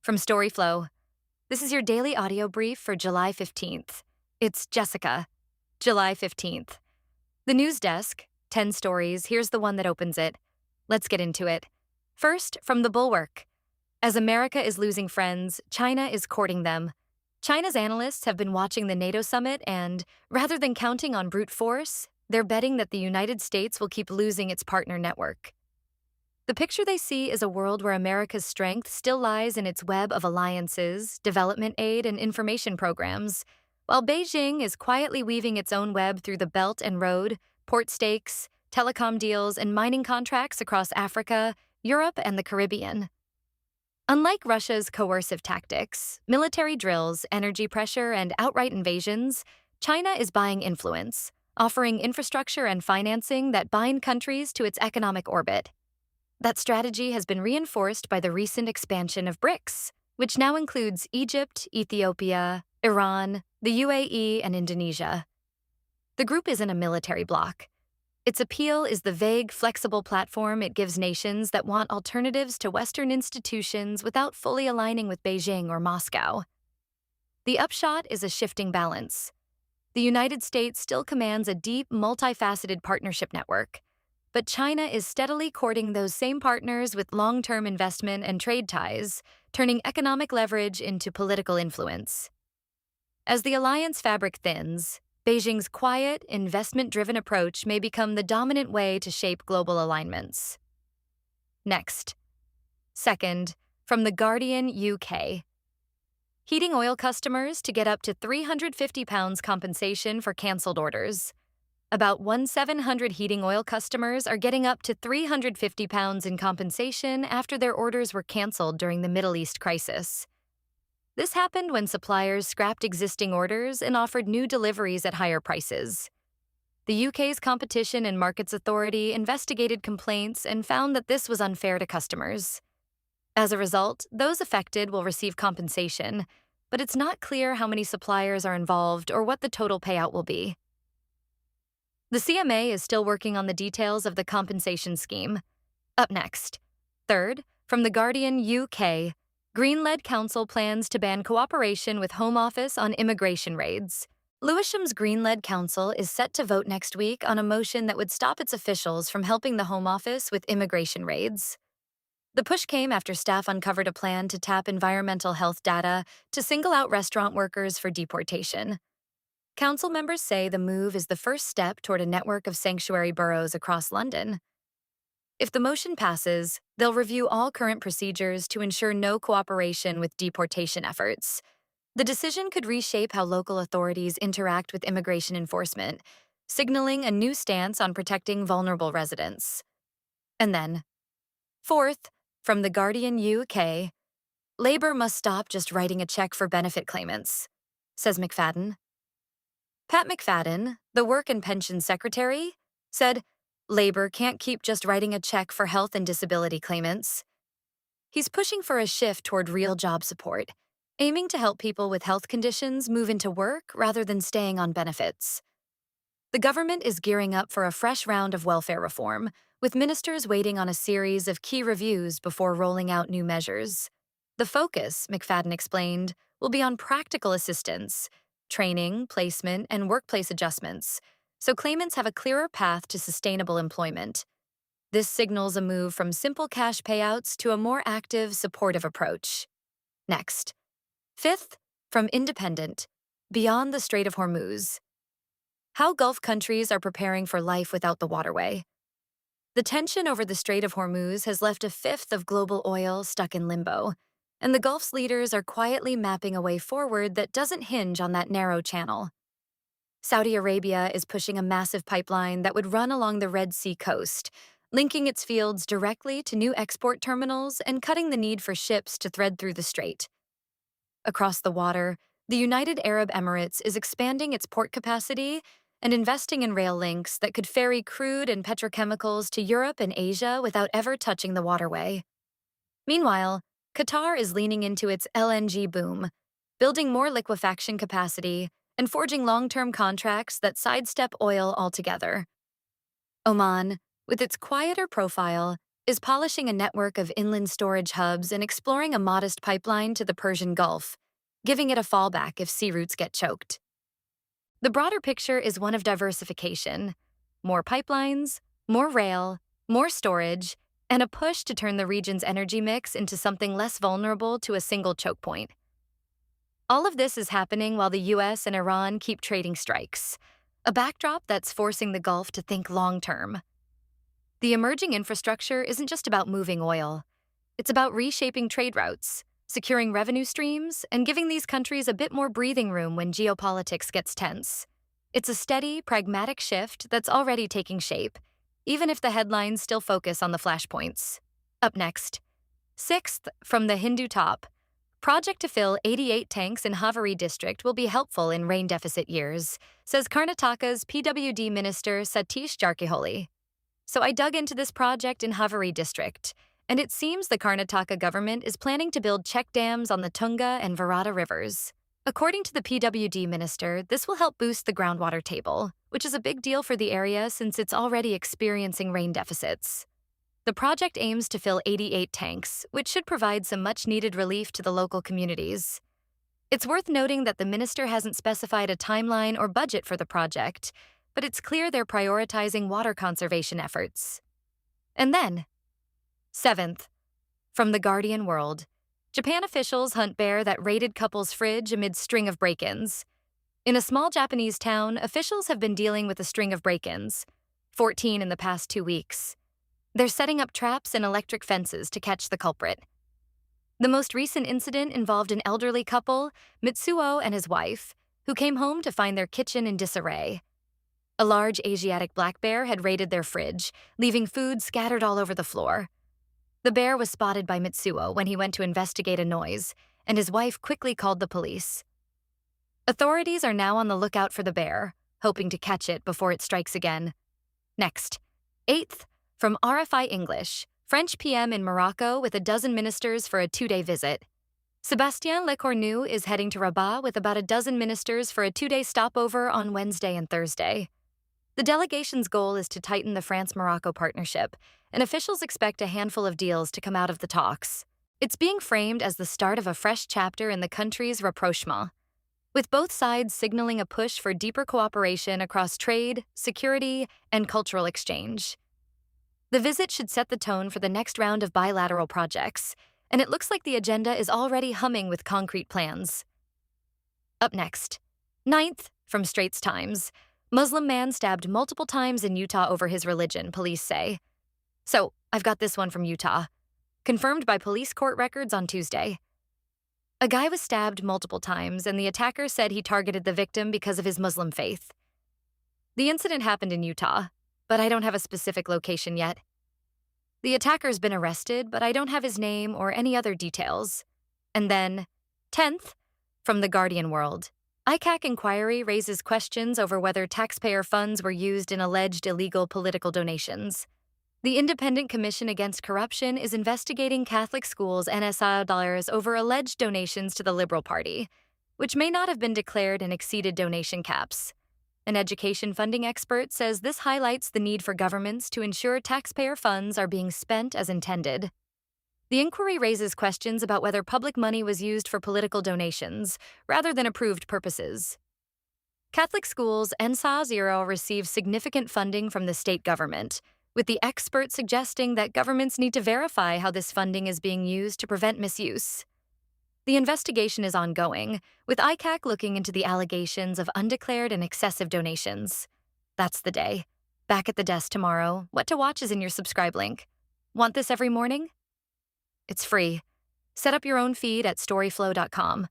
From storyflo. This is your daily audio brief for July 15th. It's Jessica. July 15th. The news desk, 10 stories, here's the one that opens it. Let's get into it. First, from the Bulwark. As America is losing friends, China is courting them. China's analysts have been watching the NATO summit and, rather than counting on brute force, they're betting that the United States will keep losing its partner network. The picture they see is a world where America's strength still lies in its web of alliances, development aid, and information programs, while Beijing is quietly weaving its own web through the Belt and Road, port stakes, telecom deals, and mining contracts across Africa, Europe, and the Caribbean. Unlike Russia's coercive tactics, military drills, energy pressure, and outright invasions, China is buying influence, offering infrastructure and financing that bind countries to its economic orbit. That strategy has been reinforced by the recent expansion of BRICS, which now includes Egypt, Ethiopia, Iran, the UAE, and Indonesia. The group isn't a military bloc. Its appeal is the vague, flexible platform it gives nations that want alternatives to Western institutions without fully aligning with Beijing or Moscow. The upshot is a shifting balance. The United States still commands a deep, multifaceted partnership network, but China is steadily courting those same partners with long-term investment and trade ties, turning economic leverage into political influence. As the alliance fabric thins, Beijing's quiet, investment-driven approach may become the dominant way to shape global alignments. Next. Second, from The Guardian, UK. Heating oil customers to get up to £350 compensation for cancelled orders. About 1,700 heating oil customers are getting up to £350 in compensation after their orders were cancelled during the Middle East crisis. This happened when suppliers scrapped existing orders and offered new deliveries at higher prices. The UK's Competition and Markets Authority investigated complaints and found that this was unfair to customers. As a result, those affected will receive compensation, but it's not clear how many suppliers are involved or what the total payout will be. The CMA is still working on the details of the compensation scheme. Up next. Third, from The Guardian, UK, Green-led council plans to ban cooperation with Home Office on immigration raids. Lewisham's Green-led council is set to vote next week on a motion that would stop its officials from helping the Home Office with immigration raids. The push came after staff uncovered a plan to tap environmental health data to single out restaurant workers for deportation. Council members say the move is the first step toward a network of sanctuary boroughs across London. If the motion passes, they'll review all current procedures to ensure no cooperation with deportation efforts. The decision could reshape how local authorities interact with immigration enforcement, signaling a new stance on protecting vulnerable residents. And then, fourth, from The Guardian, UK, Labour must stop just writing a check for benefit claimants, says McFadden. Pat McFadden, the Work and Pensions Secretary, said Labour can't keep just writing a check for health and disability claimants. He's pushing for a shift toward real job support, aiming to help people with health conditions move into work rather than staying on benefits. The government is gearing up for a fresh round of welfare reform, with ministers waiting on a series of key reviews before rolling out new measures. The focus, McFadden explained, will be on practical assistance, training, placement, and workplace adjustments, so claimants have a clearer path to sustainable employment. This signals a move from simple cash payouts to a more active, supportive approach. Next. Fifth, from Independent, Beyond the Strait of Hormuz. How Gulf countries are preparing for life without the waterway. The tension over the Strait of Hormuz has left a fifth of global oil stuck in limbo, and the Gulf's leaders are quietly mapping a way forward that doesn't hinge on that narrow channel. Saudi Arabia is pushing a massive pipeline that would run along the Red Sea coast, linking its fields directly to new export terminals and cutting the need for ships to thread through the strait. Across the water, the United Arab Emirates is expanding its port capacity and investing in rail links that could ferry crude and petrochemicals to Europe and Asia without ever touching the waterway. Meanwhile, Qatar is leaning into its LNG boom, building more liquefaction capacity and forging long-term contracts that sidestep oil altogether. Oman, with its quieter profile, is polishing a network of inland storage hubs and exploring a modest pipeline to the Persian Gulf, giving it a fallback if sea routes get choked. The broader picture is one of diversification: more pipelines, more rail, more storage, and a push to turn the region's energy mix into something less vulnerable to a single choke point. All of this is happening while the US and Iran keep trading strikes, a backdrop that's forcing the Gulf to think long-term. The emerging infrastructure isn't just about moving oil. It's about reshaping trade routes, securing revenue streams, and giving these countries a bit more breathing room when geopolitics gets tense. It's a steady, pragmatic shift that's already taking shape, even if the headlines still focus on the flashpoints. Up next, sixth, from the Hindu top, project to fill 88 tanks in Haveri district will be helpful in rain deficit years, says Karnataka's PWD minister Satish Jarkiholi. So I dug into this project in Haveri district, and it seems the Karnataka government is planning to build check dams on the Tunga and Varada rivers. According to the PWD minister, this will help boost the groundwater table, which is a big deal for the area since it's already experiencing rain deficits. The project aims to fill 88 tanks, which should provide some much-needed relief to the local communities. It's worth noting that the minister hasn't specified a timeline or budget for the project, but it's clear they're prioritizing water conservation efforts. And then, seventh, from the Guardian World, Japan officials hunt bear that raided couple's fridge amid string of break-ins. In a small Japanese town, officials have been dealing with a string of break-ins, 14 in the past 2 weeks. They're setting up traps and electric fences to catch the culprit. The most recent incident involved an elderly couple, Mitsuo and his wife, who came home to find their kitchen in disarray. A large Asiatic black bear had raided their fridge, leaving food scattered all over the floor. The bear was spotted by Mitsuo when he went to investigate a noise, and his wife quickly called the police. Authorities are now on the lookout for the bear, hoping to catch it before it strikes again. Next, eighth, from RFI English, French PM in Morocco with a dozen ministers for a 2-day visit. Sébastien Lecornu is heading to Rabat with about a dozen ministers for a 2-day stopover on Wednesday and Thursday. The delegation's goal is to tighten the France-Morocco partnership, and officials expect a handful of deals to come out of the talks. It's being framed as the start of a fresh chapter in the country's rapprochement, with both sides signaling a push for deeper cooperation across trade, security, and cultural exchange. The visit should set the tone for the next round of bilateral projects, and it looks like the agenda is already humming with concrete plans. Up next, ninth, from Straits Times, Muslim man stabbed multiple times in Utah over his religion, police say. So, I've got this one from Utah, confirmed by police court records on Tuesday. A guy was stabbed multiple times, and the attacker said he targeted the victim because of his Muslim faith. The incident happened in Utah, but I don't have a specific location yet. The attacker's been arrested, but I don't have his name or any other details. And then, 10th, from the Guardian World, ICAC inquiry raises questions over whether taxpayer funds were used in alleged illegal political donations. The Independent Commission Against Corruption is investigating Catholic schools' NSI dollars over alleged donations to the Liberal Party, which may not have been declared and exceeded donation caps. An education funding expert says this highlights the need for governments to ensure taxpayer funds are being spent as intended. The inquiry raises questions about whether public money was used for political donations, rather than approved purposes. Catholic schools NSA 0 receive significant funding from the state government, with the expert suggesting that governments need to verify how this funding is being used to prevent misuse. The investigation is ongoing, with ICAC looking into the allegations of undeclared and excessive donations. That's the day. Back at the desk tomorrow. What to watch is in your subscribe link. Want this every morning? It's free. Set up your own feed at storyflo.com.